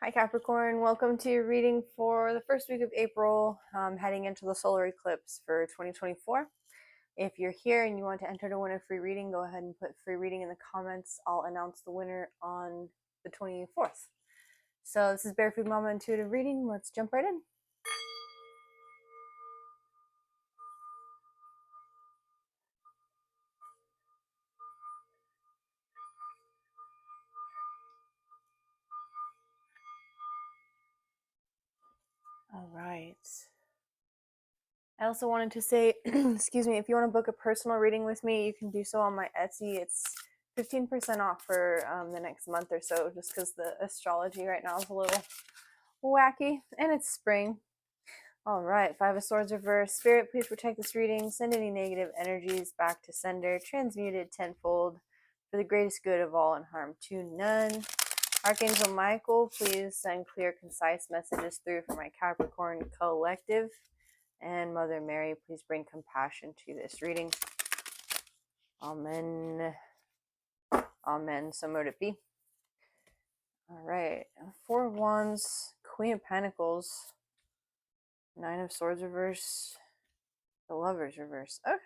Hi Capricorn, welcome to your reading for the first week of April, heading into the solar eclipse for 2024. If you're here and you want to enter to win a free reading, go ahead and put free reading in the comments. I'll announce the winner on the 24th. So this is Barefoot Mama Intuitive Reading. Let's jump right in. All right. I also wanted to say, excuse me, if you want to book a personal reading with me, you can do so on my Etsy. It's 15% off for the next month or so, just because the astrology right now is a little wacky, and it's spring. All right, Five of Swords reverse. Spirit, please protect this reading. Send any negative energies back to sender, transmuted tenfold for the greatest good of all and harm to none. Archangel Michael, please send clear, concise messages through for my Capricorn collective. And Mother Mary, please bring compassion to this reading. Amen. Amen. So mote it be. All right. Four of Wands, Queen of Pentacles, Nine of Swords reverse, the Lovers reverse. Okay.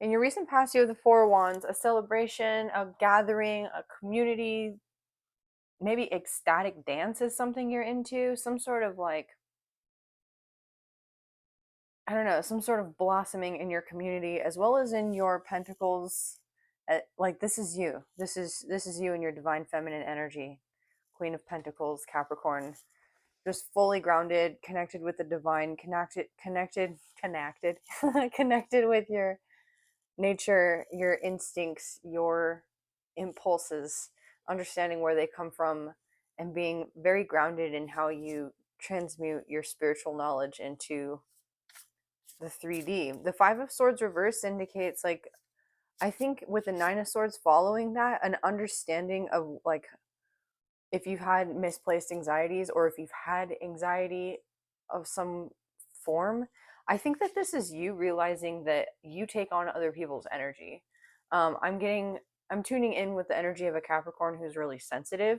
In your recent past, you have the Four of Wands, a celebration, a gathering, a community, maybe ecstatic dance is something you're into, some sort of like, I don't know, some sort of blossoming in your community as well as in your pentacles. Like this is you. This is you and your divine feminine energy. Queen of Pentacles, Capricorn. Just fully grounded, connected with the divine, connected connected with your nature, your instincts, your impulses, understanding where they come from, and being very grounded in how you transmute your spiritual knowledge into the 3D. The Five of Swords reverse indicates, like, I think with the Nine of Swords following that, an understanding of like if you've had misplaced anxieties or if you've had anxiety of some form. I think that this is you realizing that you take on other people's energy. I'm tuning in with the energy of a Capricorn who's really sensitive.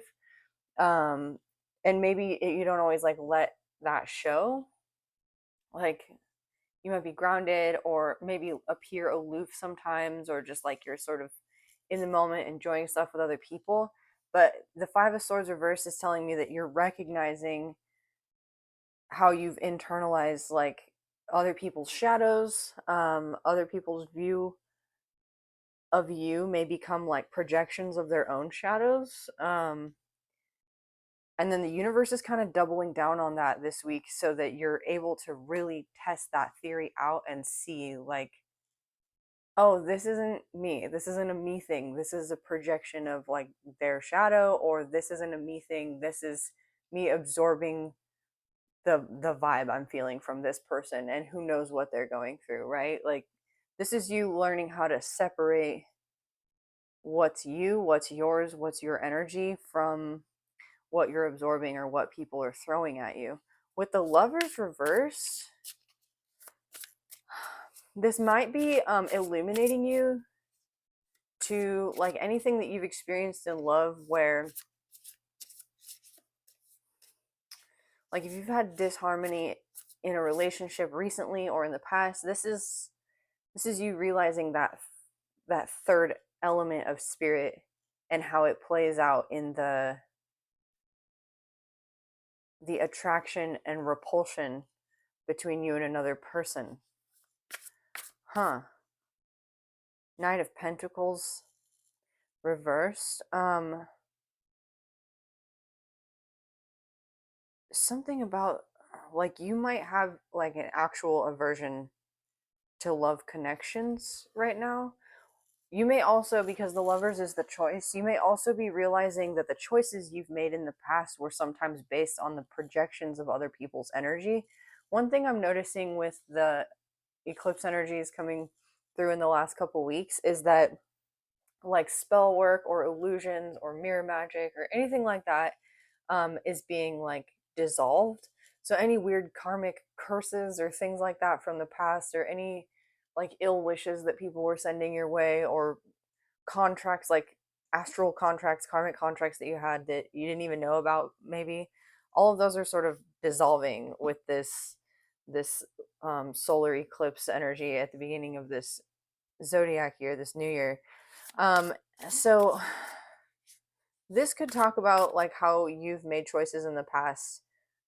Um, and maybe you don't always like let that show. Like you might be grounded or maybe appear aloof sometimes, or just like you're sort of in the moment enjoying stuff with other people. But the Five of Swords reverse is telling me that you're recognizing how you've internalized like other people's shadows, other people's view of you may become like projections of their own shadows. And then the universe is kind of doubling down on that this week so that you're able to really test that theory out and see like, oh, this isn't me, this isn't a me thing, this is a projection of like their shadow, or this isn't a me thing, this is me absorbing the vibe I'm feeling from this person, and who knows what they're going through, right? Like this is you learning how to separate what's you, what's yours, what's your energy from what you're absorbing or what people are throwing at you. With the Lovers reverse, this might be illuminating you to like anything that you've experienced in love, where like if you've had disharmony in a relationship recently or in the past, this is you realizing that third element of spirit and how it plays out in the attraction and repulsion between you and another person. Knight of Pentacles reversed. Something about like you might have like an actual aversion to love connections right now. You may also, because the Lovers is the choice, you may also be realizing that the choices you've made in the past were sometimes based on the projections of other people's energy. One thing I'm noticing with the eclipse energies coming through in the last couple weeks is that like spell work or illusions or mirror magic or anything like that is being like dissolved. So any weird karmic curses or things like that from the past, or any like ill wishes that people were sending your way, or contracts, like astral contracts, karmic contracts that you had that you didn't even know about, maybe. All of those are sort of dissolving with this solar eclipse energy at the beginning of this zodiac year, this new year. Um, so this could talk about like how you've made choices in the past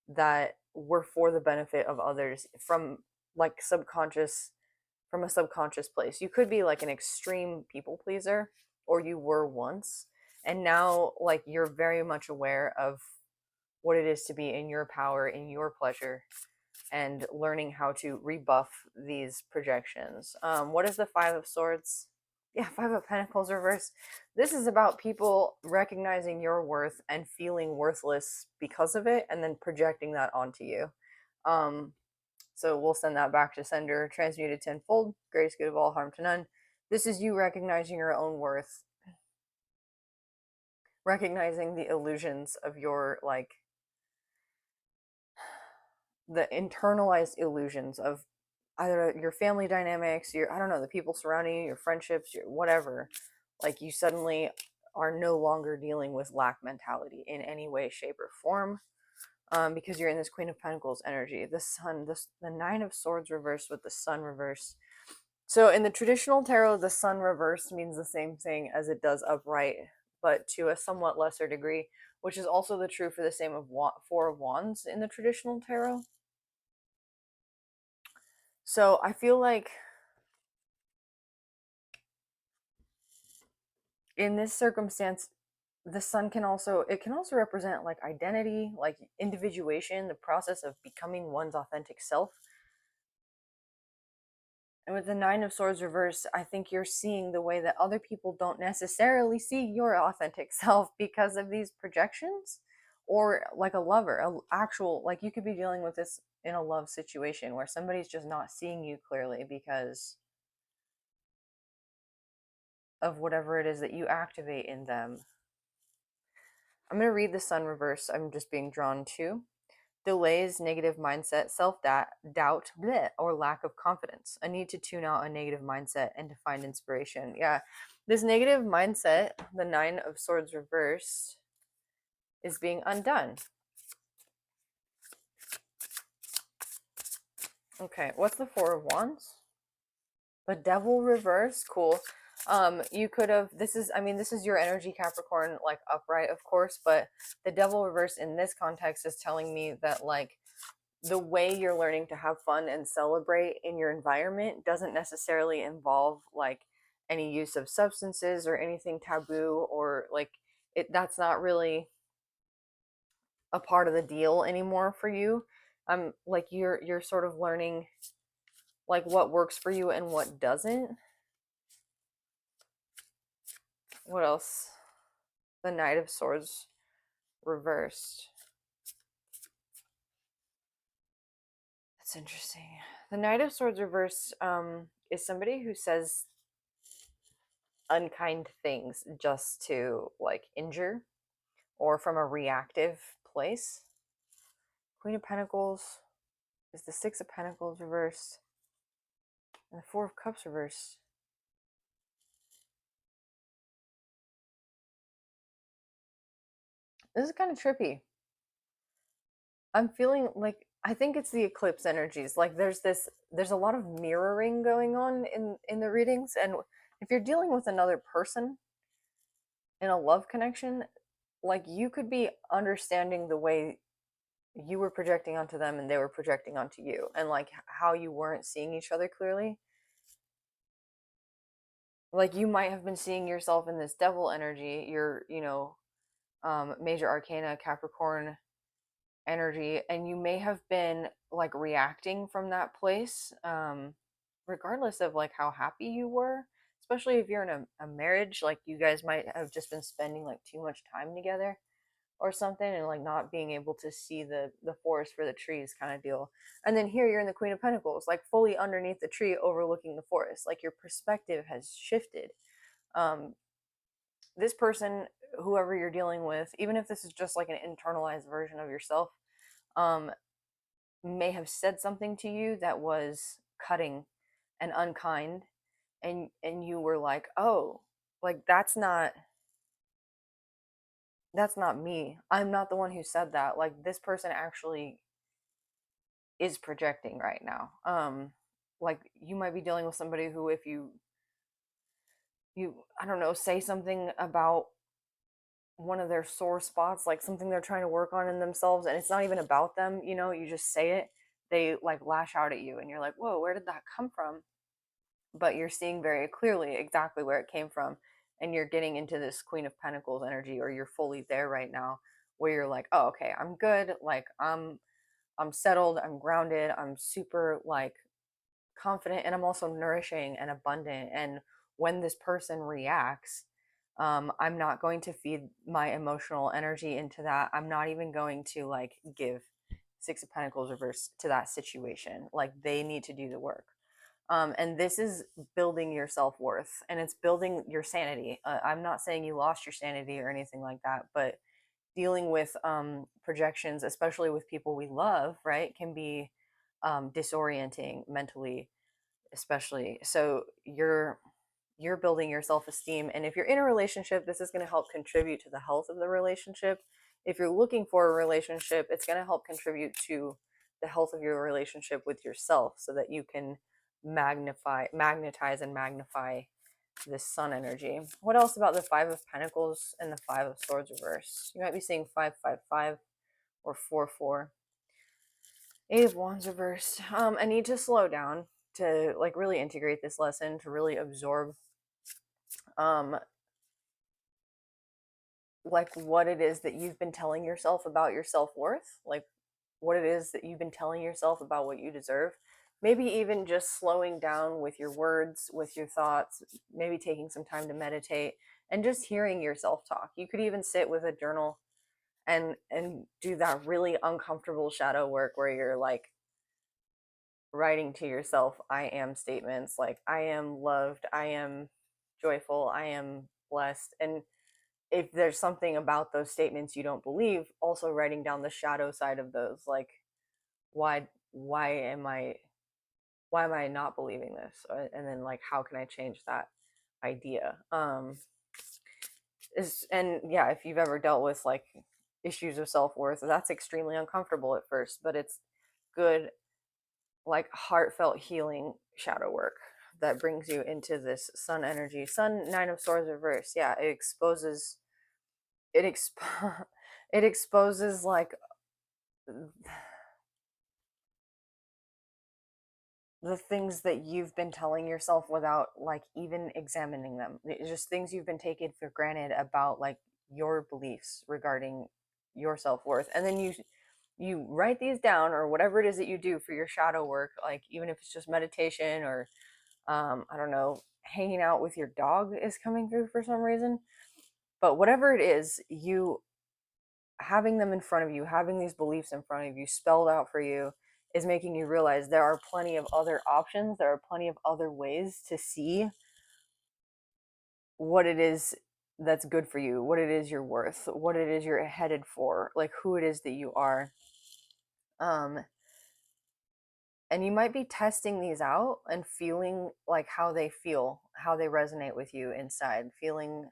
that were for the benefit of others from like subconscious from a subconscious place. You could be like an extreme people pleaser, or you were once, and now like you're very much aware of what it is to be in your power, in your pleasure, and learning how to rebuff these projections. What is the Five of Swords? Yeah, Five of Pentacles reverse. This is about people recognizing your worth and feeling worthless because of it, and then projecting that onto you. Um, so we'll send that back to sender, transmuted tenfold, greatest good of all, harm to none. This is you recognizing your own worth, recognizing the illusions of your like the internalized illusions of either your family dynamics, your I don't know, the people surrounding you, your friendships, your whatever. Like you suddenly are no longer dealing with lack mentality in any way, shape, or form. Because you're in this Queen of Pentacles energy. The Sun, the Nine of Swords reversed with the Sun reversed. So in the traditional tarot, the Sun reversed means the same thing as it does upright, but to a somewhat lesser degree, which is also the true for the same of Four of Wands in the traditional tarot. So I feel like in this circumstance, the Sun can also represent like identity, like individuation, the process of becoming one's authentic self. And with the Nine of Swords reversed, I think you're seeing the way that other people don't necessarily see your authentic self because of these projections. Or like a lover, a actual, like you could be dealing with this in a love situation where somebody's just not seeing you clearly because of whatever it is that you activate in them. I'm going to read the Sun reverse. I'm just being drawn to. Delays, negative mindset, self doubt, or lack of confidence. A need to tune out a negative mindset and to find inspiration. Yeah, this negative mindset, the Nine of Swords reversed, is being undone. Okay, what's the Four of Wands? The Devil reverse, cool. You could have, this is your energy, Capricorn, like upright, of course, but the Devil reverse in this context is telling me that like the way you're learning to have fun and celebrate in your environment doesn't necessarily involve like any use of substances or anything taboo, or like that's not really a part of the deal anymore for you. Like you're sort of learning like what works for you and what doesn't. What else? The Knight of Swords reversed. That's interesting. The Knight of Swords reversed is somebody who says unkind things just to like injure or from a reactive place. Queen of Pentacles is the Six of Pentacles reversed and the Four of Cups reversed. This is kind of trippy. I'm feeling like I think it's the eclipse energies. Like there's a lot of mirroring going on in the readings, and if you're dealing with another person in a love connection, like you could be understanding the way you were projecting onto them and they were projecting onto you, and like how you weren't seeing each other clearly. Like you might have been seeing yourself in this devil energy, your major arcana Capricorn energy, and you may have been like reacting from that place, regardless of like how happy you were, especially if you're in a marriage. Like you guys might have just been spending like too much time together or something, and like not being able to see the forest for the trees kind of deal. And then here you're in the Queen of Pentacles, like fully underneath the tree overlooking the forest. Like your perspective has shifted. um this person, whoever you're dealing with, even if this is just like an internalized version of yourself, um may have said something to you that was cutting and unkind, and you were like, oh, like that's not that's not me. I'm not the one who said that. Like, this person actually is projecting right now. Like, you might be dealing with somebody who, if you I don't know, say something about one of their sore spots, like something they're trying to work on in themselves, and it's not even about them, you know, you just say it, they like lash out at you, and you're like, whoa, where did that come from? But you're seeing very clearly exactly where it came from, and you're getting into this Queen of Pentacles energy, or you're fully there right now, where you're like, oh, okay, I'm good, like I'm settled, I'm grounded, I'm super like confident, and I'm also nourishing and abundant. And when this person reacts, I'm not going to feed my emotional energy into that. I'm not even going to like give Six of Pentacles reverse to that situation. Like, they need to do the work. And this is building your self-worth, and it's building your sanity. I'm not saying you lost your sanity or anything like that, but dealing with projections, especially with people we love, right, can be disorienting mentally, especially. So you're building your self-esteem, and if you're in a relationship, this is going to help contribute to the health of the relationship. If you're looking for a relationship, it's going to help contribute to the health of your relationship with yourself, so that you can magnetize and magnify this sun energy. What else about the Five of Pentacles and the Five of Swords reverse? You might be seeing 555 or 4-4. Eight of Wands reversed. I need to slow down to like really integrate this lesson, to really absorb um like what it is that you've been telling yourself about your self-worth, like what it is that you've been telling yourself about what you deserve. Maybe even just slowing down with your words, with your thoughts, maybe taking some time to meditate and just hearing yourself talk. You could even sit with a journal and do that really uncomfortable shadow work where you're like writing to yourself I am statements, like I am loved, I am joyful, I am blessed. And if there's something about those statements you don't believe, also writing down the shadow side of those, like why why am I why am I not believing this? And then like how can I change that idea? Is And yeah, if you've ever dealt with like issues of self-worth, that's extremely uncomfortable at first, but it's good, like heartfelt healing shadow work that brings you into this sun energy. Sun, Nine of Swords reverse. Yeah, it exp- it exposes like the things that you've been telling yourself without like even examining them. It's just things you've been taking for granted about like your beliefs regarding your self-worth. And then you write these down, or whatever it is that you do for your shadow work, like even if it's just meditation, or I don't know, hanging out with your dog is coming through for some reason. But whatever it is, you having them in front of you, having these beliefs in front of you spelled out for you, is making you realize there are plenty of other options. There are plenty of other ways to see what it is that's good for you, what it is you're worth, what it is you're headed for, like who it is that you are. Um, and you might be testing these out and feeling like how they feel, how they resonate with you inside, feeling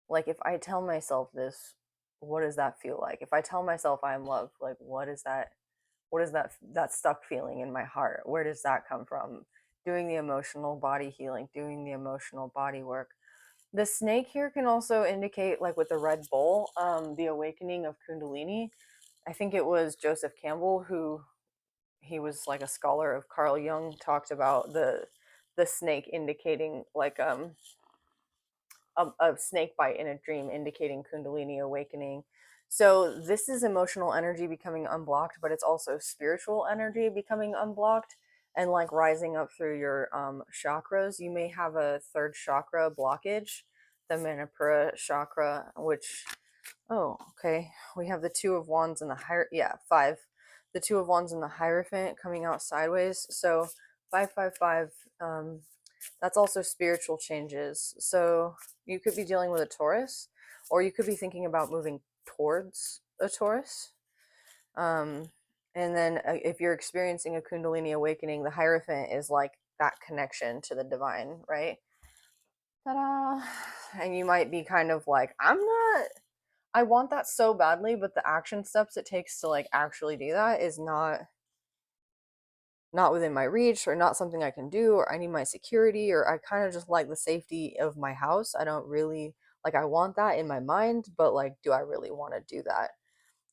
like, if I tell myself this, what does that feel like? If I tell myself I'm loved, like what is that stuck feeling in my heart? Where does that come from? Doing the emotional body healing, doing the emotional body work. The snake here can also indicate, like with the red bowl, the awakening of Kundalini. I think it was Joseph Campbell, who he was like a scholar of Carl Jung, talked about the snake indicating like a snake bite in a dream indicating Kundalini awakening. So this is emotional energy becoming unblocked, but it's also spiritual energy becoming unblocked and like rising up through your chakras. You may have a third chakra blockage, the Manipura chakra, which, oh, okay, we have the Two of Wands and the higher, yeah, five, the Two of Wands and the Hierophant coming out sideways. So 555, that's also spiritual changes. So you could be dealing with a Taurus, or you could be thinking about moving towards a Taurus. And then if you're experiencing a Kundalini awakening, the Hierophant is like that connection to the divine, right? Ta-da! And you might be kind of like, I want that so badly, but the action steps it takes to like actually do that is not within my reach, or not something I can do, or I need my security, or I kind of just like the safety of my house. I don't really like, I want that in my mind, but like, do I really want to do that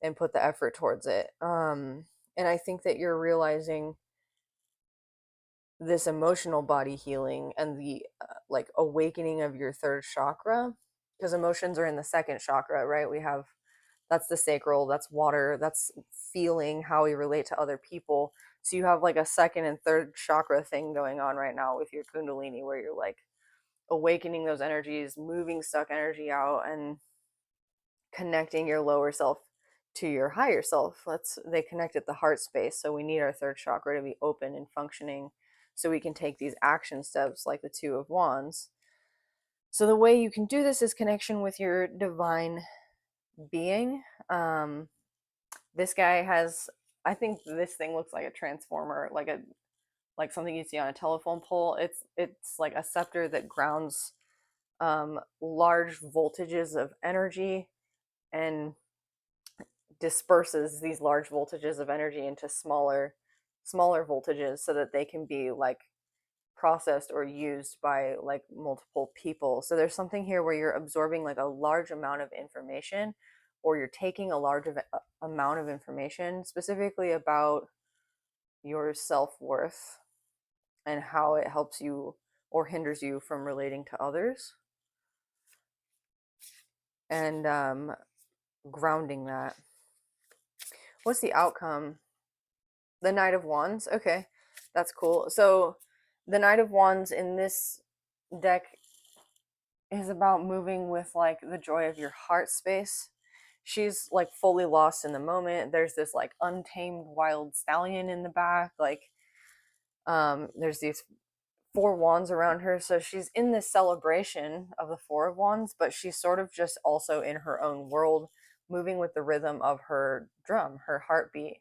and put the effort towards it? And I think that you're realizing this emotional body healing and the like awakening of your third chakra, because emotions are in the second chakra, right? We have, that's the sacral, that's water, that's feeling how we relate to other people. So you have like a second and third chakra thing going on right now with your kundalini, where you're like awakening those energies, moving stuck energy out, and connecting your lower self to your higher self. They connect at the heart space, so we need our third chakra to be open and functioning so we can take these action steps like the Two of Wands. So the way you can do this is connection with your divine being. This guy has, I think this thing looks like a transformer, like something you see on a telephone pole. It's like a scepter that grounds large voltages of energy and disperses these large voltages of energy into smaller voltages so that they can be like processed or used by like multiple people. So there's something here where you're absorbing like a large amount of information, or you're taking a large amount of information specifically about your self-worth and how it helps you or hinders you from relating to others, and grounding that. What's the outcome? The Knight of Wands. Okay, that's cool. So the Knight of Wands in this deck is about moving with like the joy of your heart space. She's like fully lost in the moment. There's this like untamed wild stallion in the back. Like there's these four wands around her. So she's in this celebration of the Four of Wands, but she's sort of just also in her own world, moving with the rhythm of her drum, her heartbeat.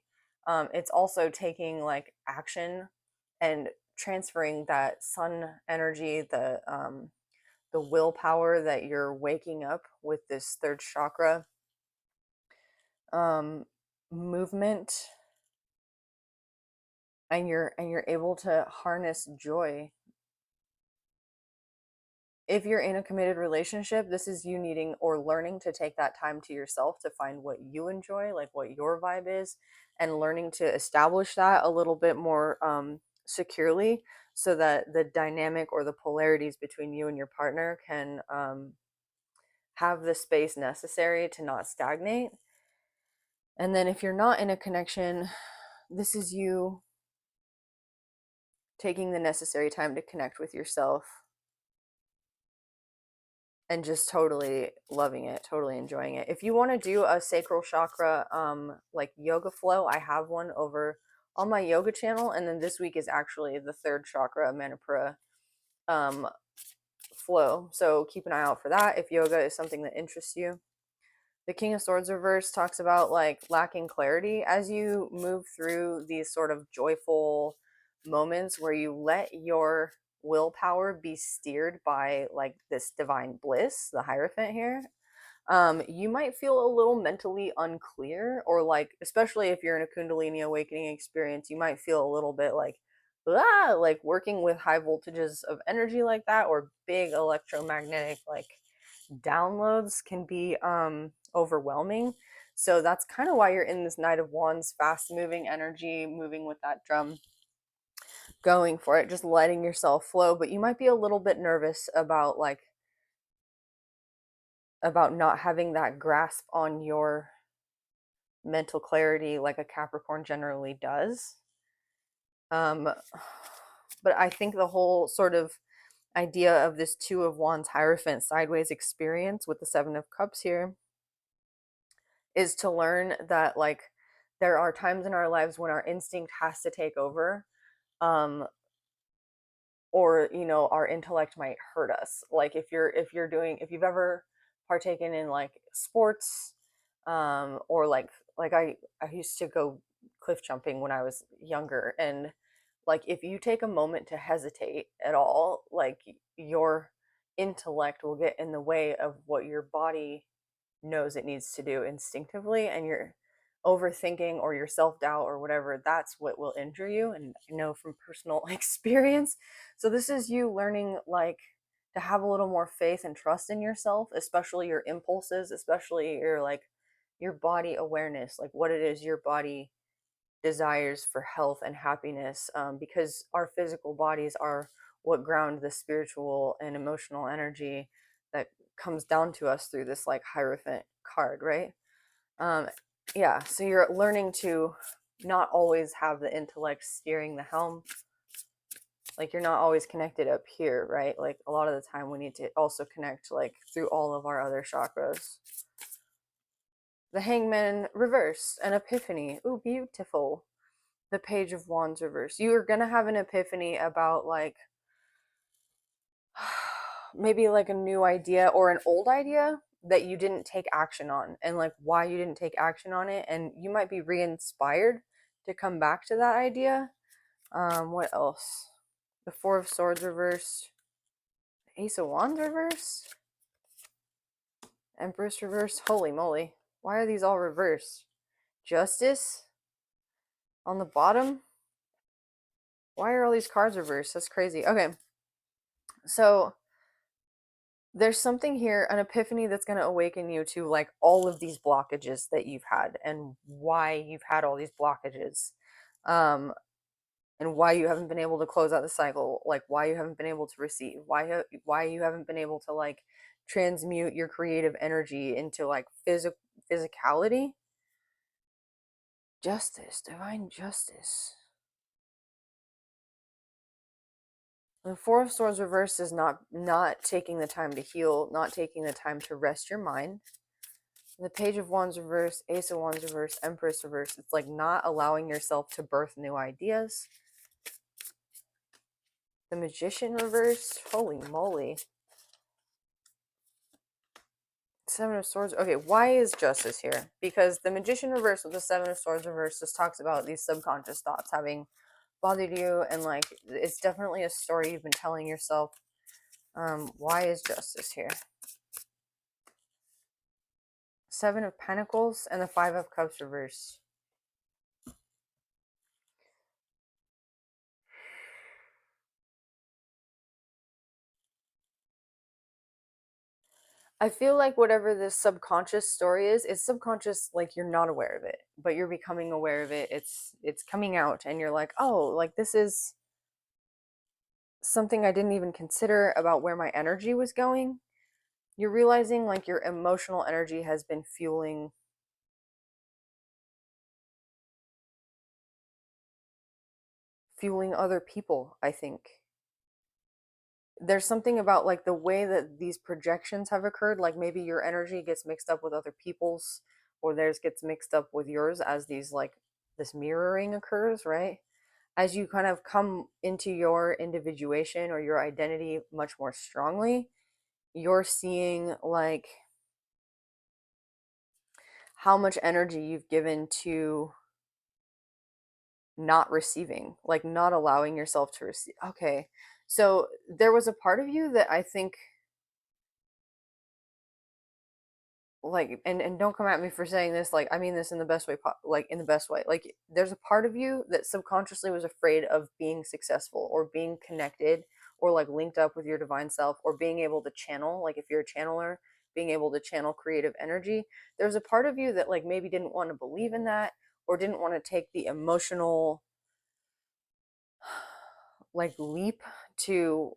It's also taking like action and transferring that sun energy, the willpower that you're waking up with this third chakra um, movement, and you're able to harness joy. If you're in a committed relationship, this is you needing or learning to take that time to yourself to find what you enjoy, like what your vibe is, and learning to establish that a little bit more securely, so that the dynamic or the polarities between you and your partner can have the space necessary to not stagnate. And then if you're not in a connection, this is you taking the necessary time to connect with yourself and just totally loving it, totally enjoying it. If you want to do a sacral chakra like yoga flow, I have one over on my yoga channel, and then this week is actually the third chakra manipura um flow. So keep an eye out for that if yoga is something that interests you. The King of Swords reverse talks about like lacking clarity as you move through these sort of joyful moments where you let your willpower be steered by like this divine bliss, the Hierophant here. You might feel a little mentally unclear, or like, especially if you're in a Kundalini awakening experience, you might feel a little bit like, ah, like working with high voltages of energy like that, or big electromagnetic like downloads can be overwhelming. So that's kind of why you're in this Knight of Wands, fast moving energy, moving with that drum, going for it, just letting yourself flow. But you might be a little bit nervous about like about not having that grasp on your mental clarity like a Capricorn generally does. Um, but I think the whole sort of idea of this Two of Wands Hierophant sideways experience with the Seven of Cups here is to learn that like there are times in our lives when our instinct has to take over, um or our intellect might hurt us. Like if you've ever partaken in like sports, or like I used to go cliff jumping when I was younger, and like if you take a moment to hesitate at all, like your intellect will get in the way of what your body knows it needs to do instinctively, and your overthinking or your self-doubt or whatever, that's what will injure you. And I know from personal experience. So this is you learning like to have a little more faith and trust in yourself, especially your impulses, especially your like your body awareness, like what it is your body desires for health and happiness, because our physical bodies are what ground the spiritual and emotional energy that comes down to us through this like Hierophant card, right? um, yeah, so you're learning to not always have the intellect steering the helm. Like you're not always connected up here, right? Like a lot of the time we need to also connect like through all of our other chakras. The Hangman reverse, an epiphany. Ooh, beautiful. The Page of Wands reverse. You are gonna have an epiphany about like maybe like a new idea or an old idea that you didn't take action on, and like why you didn't take action on it, and you might be re-inspired to come back to that idea. What else? The Four of Swords reversed, Ace of Wands reversed, Empress reversed. Holy moly, why are these all reversed? Justice on the bottom. Why are all these cards reversed? That's crazy. Okay, so there's something here, an epiphany that's going to awaken you to like all of these blockages that you've had and why you've had all these blockages, um and why you haven't been able to close out the cycle, like why you haven't been able to receive, why you haven't been able to like transmute your creative energy into like physicality. Justice, divine justice. The Four of Swords reversed is not taking the time to heal, not taking the time to rest your mind. The Page of Wands reverse, Ace of Wands reverse, Empress reverse. It's like not allowing yourself to birth new ideas. The Magician reverse. Holy moly. Seven of Swords. Okay, why is justice here? Because the Magician reverse with the Seven of Swords reverse just talks about these subconscious thoughts having bothered you, and like it's definitely a story you've been telling yourself. Why is justice here? Seven of Pentacles and the Five of Cups reverse. I feel like whatever this subconscious story is, it's subconscious, like you're not aware of it, but you're becoming aware of it. It's coming out and you're like, "Oh, like this is something I didn't even consider about where my energy was going." You're realizing like your emotional energy has been fueling other people, I think. There's something about like the way that these projections have occurred, like maybe your energy gets mixed up with other people's, or theirs gets mixed up with yours as these like this mirroring occurs, right? As you kind of come into your individuation or your identity much more strongly, you're seeing like how much energy you've given to not receiving, like not allowing yourself to receive. Okay. So there was a part of you that I think like, and don't come at me for saying this, like I mean this in the best way, like in the best way, like there's a part of you that subconsciously was afraid of being successful or being connected or like linked up with your divine self or being able to channel, like if you're a channeler, being able to channel creative energy. There's a part of you that like maybe didn't want to believe in that or didn't want to take the emotional like leap to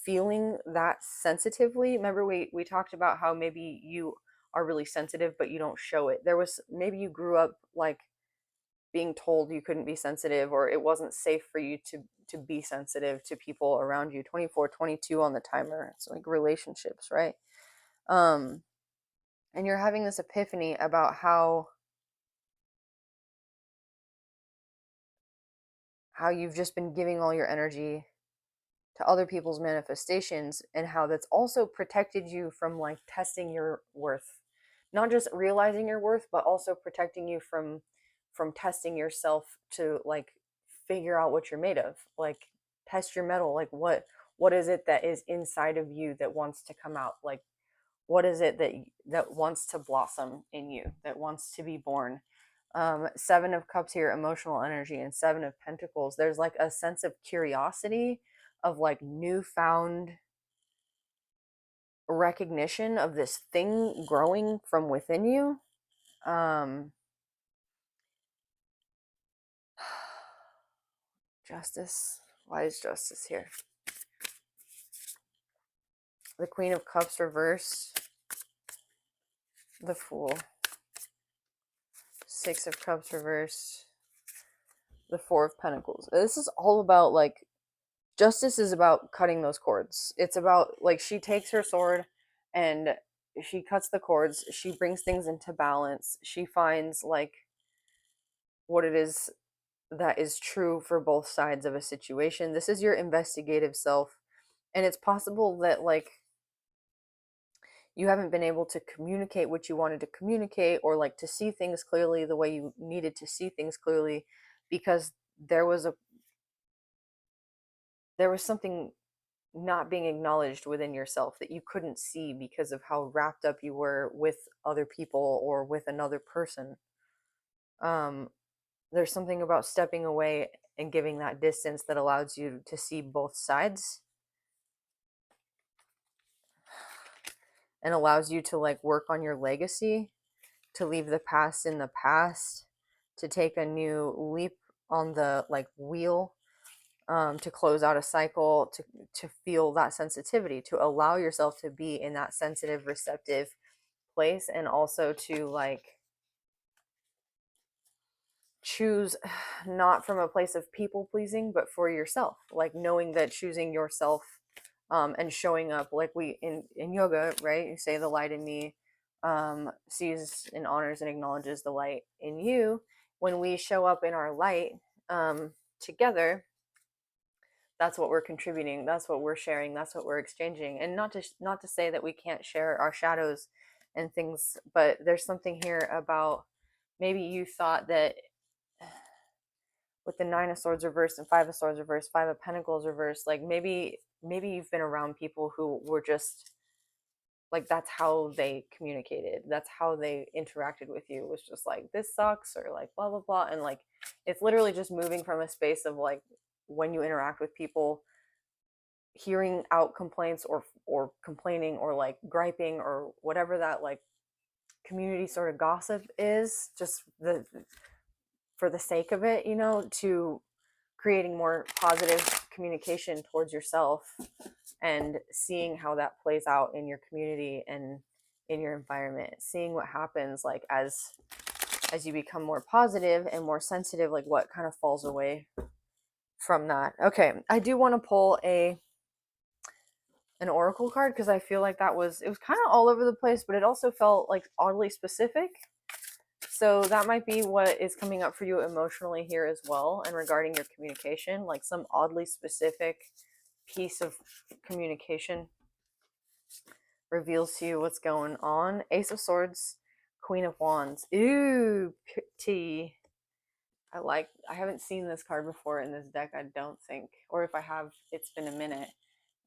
feeling that sensitively. Remember we talked about how maybe you are really sensitive but you don't show it. There was maybe you grew up like being told you couldn't be sensitive or it wasn't safe for you to be sensitive to people around you. 24, 22 on the timer. It's like relationships, right? um and you're having this epiphany about how you've just been giving all your energy to other people's manifestations, and how that's also protected you from like testing your worth, not just realizing your worth but also protecting you from testing yourself to like figure out what you're made of, like test your metal, like what is it that is inside of you that wants to come out, like What is it that wants to blossom in you, that wants to be born? Seven of Cups here, emotional energy, and Seven of Pentacles. There's like a sense of curiosity, of like newfound recognition of this thing growing from within you. Justice. Why is Justice here? The Queen of Cups reverse. The Fool. Six of Cups reverse. The Four of Pentacles. This is all about like, Justice is about cutting those cords. It's about like, she takes her sword and she cuts the cords. She brings things into balance. She finds like what it is that is true for both sides of a situation. This is your investigative self. And it's possible that like you haven't been able to communicate what you wanted to communicate, or like to see things clearly the way you needed to see things clearly, because there was something not being acknowledged within yourself that you couldn't see because of how wrapped up you were with other people or with another person. um there's something about stepping away and giving that distance that allows you to see both sides, and allows you to like work on your legacy, to leave the past in the past, to take a new leap on the like wheel, to close out a cycle, to feel that sensitivity, to allow yourself to be in that sensitive, receptive place, and also to like choose not from a place of people pleasing, but for yourself, like knowing that choosing yourself, and showing up like we in yoga, right? You say the light in me sees and honors and acknowledges the light in you. When we show up in our light, together, that's what we're contributing, that's what we're sharing, that's what we're exchanging. And not to say that we can't share our shadows and things, but there's something here about, maybe you thought that with the Nine of Swords reversed and Five of Swords reversed, Five of Pentacles reversed, like maybe you've been around people who were just like, that's how they communicated, that's how they interacted with you, was just like, this sucks, or like blah blah blah. And like, it's literally just moving from a space of like, when you interact with people, hearing out complaints or complaining or like griping or whatever that like community sort of gossip is, just the for the sake of it, to creating more positive communication towards yourself, and seeing how that plays out in your community and in your environment, seeing what happens like as you become more positive and more sensitive, like what kind of falls away from that. Okay, I do want to pull an oracle card, because I feel like it was kind of all over the place, but it also felt like oddly specific. So that might be what is coming up for you emotionally here as well, and regarding your communication, like some oddly specific piece of communication reveals to you what's going on. Ace of Swords, Queen of Wands. Ooh, pretty. I haven't seen this card before in this deck, I don't think. Or if I have, it's been a minute.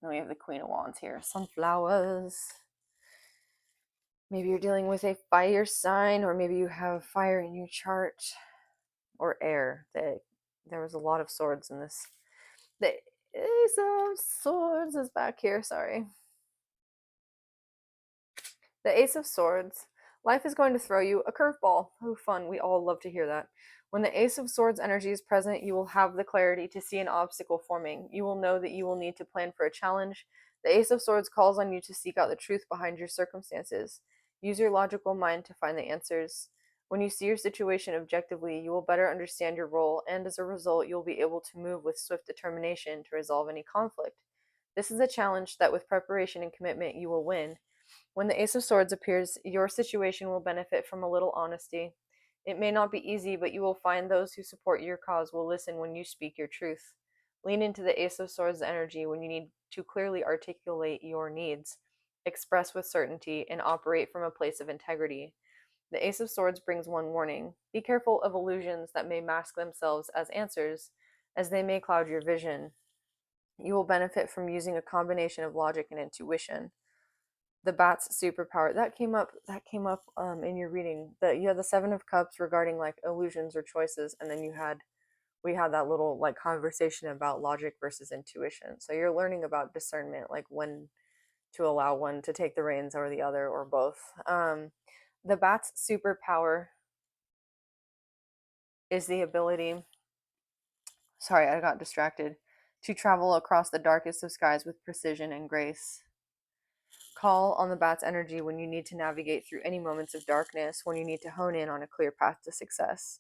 And we have the Queen of Wands here. Sunflowers. Maybe you're dealing with a fire sign, or maybe you have fire in your chart, or air. There was a lot of swords in this. The Ace of Swords is back here, sorry. The Ace of Swords. Life is going to throw you a curveball. Oh, fun. We all love to hear that. When the Ace of Swords energy is present, you will have the clarity to see an obstacle forming. You will know that you will need to plan for a challenge. The Ace of Swords calls on you to seek out the truth behind your circumstances. Use your logical mind to find the answers. When you see your situation objectively, you will better understand your role, and as a result, you will be able to move with swift determination to resolve any conflict. This is a challenge that, with preparation and commitment, you will win. When the Ace of Swords appears, your situation will benefit from a little honesty. It may not be easy, but you will find those who support your cause will listen when you speak your truth. Lean into the Ace of Swords energy when you need to clearly articulate your needs, express with certainty, and operate from a place of integrity. The Ace of Swords brings one warning. Be careful of illusions that may mask themselves as answers, as they may cloud your vision. You will benefit from using a combination of logic and intuition. The bat's superpower that came up in your reading, that you had the Seven of Cups regarding like illusions or choices, and then we had that little like conversation about logic versus intuition. So you're learning about discernment, like when to allow one to take the reins or the other or both. The bat's superpower is the ability, sorry, I got distracted, to travel across the darkest of skies with precision and grace. Call on the bat's energy when you need to navigate through any moments of darkness, when you need to hone in on a clear path to success.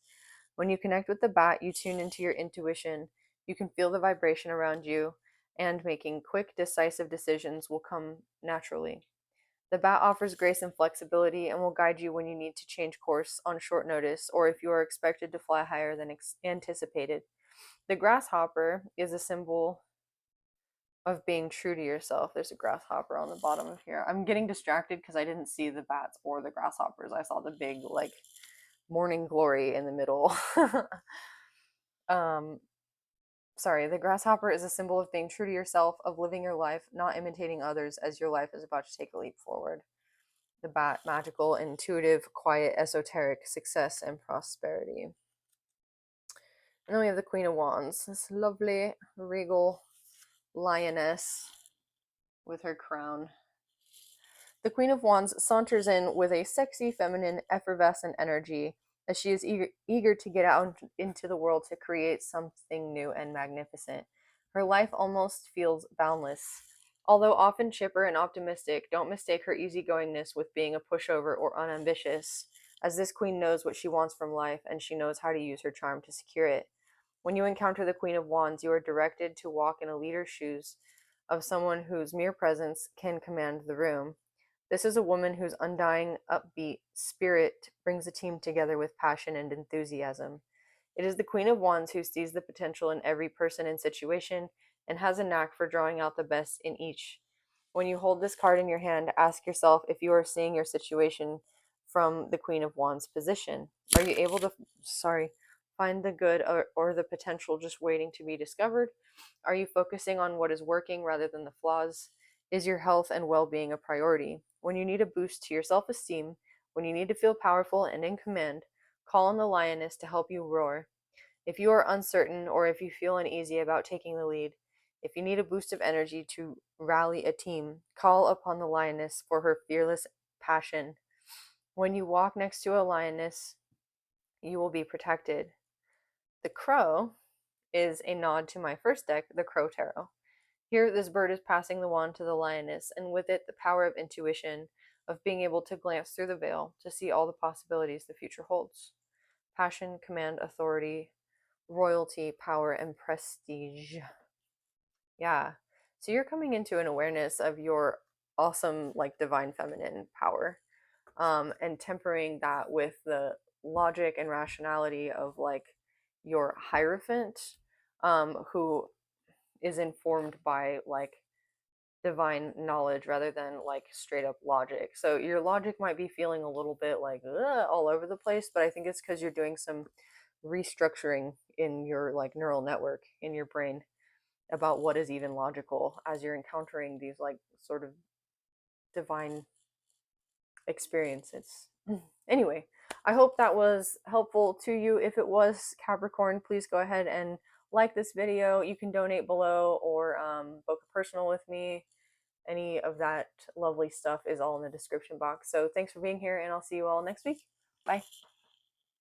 When you connect with the bat, you tune into your intuition. You can feel the vibration around you, and making quick, decisive decisions will come naturally. The bat offers grace and flexibility and will guide you when you need to change course on short notice or if you are expected to fly higher than anticipated. The grasshopper is a symbol of being true to yourself. There's a grasshopper on the bottom of here. I'm getting distracted because I didn't see the bats or the grasshoppers. I saw the big, like, morning glory in the middle. um, Sorry, the grasshopper is a symbol of being true to yourself, of living your life, not imitating others as your life is about to take a leap forward. The bat, magical, intuitive, quiet, esoteric, success, and prosperity. And then we have the Queen of Wands, this lovely, regal lioness with her crown. The Queen of Wands saunters in with a sexy, feminine, effervescent energy as she is eager to get out into the world to create something new and magnificent. Her life almost feels boundless. Although often chipper and optimistic, don't mistake her easygoingness with being a pushover or unambitious, as this queen knows what she wants from life and she knows how to use her charm to secure it. When you encounter the Queen of Wands, you are directed to walk in a leader's shoes of someone whose mere presence can command the room. This is a woman whose undying, upbeat spirit brings a team together with passion and enthusiasm. It is the Queen of Wands who sees the potential in every person and situation and has a knack for drawing out the best in each. When you hold this card in your hand, ask yourself if you are seeing your situation from the Queen of Wands position. Are you able to, find the good or the potential just waiting to be discovered? Are you focusing on what is working rather than the flaws? Is your health and well being a priority? When you need a boost to your self esteem, when you need to feel powerful and in command, call on the lioness to help you roar. If you are uncertain or if you feel uneasy about taking the lead, if you need a boost of energy to rally a team, call upon the lioness for her fearless passion. When you walk next to a lioness, you will be protected. The crow is a nod to my first deck, the Crow Tarot. Here, this bird is passing the wand to the lioness, and with it, the power of intuition, of being able to glance through the veil to see all the possibilities the future holds. Passion, command, authority, royalty, power, and prestige. Yeah. So you're coming into an awareness of your awesome, like, divine feminine power, and tempering that with the logic and rationality of, like, your Hierophant, who is informed by, like, divine knowledge rather than like straight up logic. So your logic might be feeling a little bit like all over the place, but I think it's because you're doing some restructuring in your like neural network in your brain about what is even logical as you're encountering these like sort of divine experiences. Anyway, I hope that was helpful to you. If it was, Capricorn, please go ahead and like this video. You can donate below or book a personal with me. Any of that lovely stuff is all in the description box. So thanks for being here, and I'll see you all next week. Bye.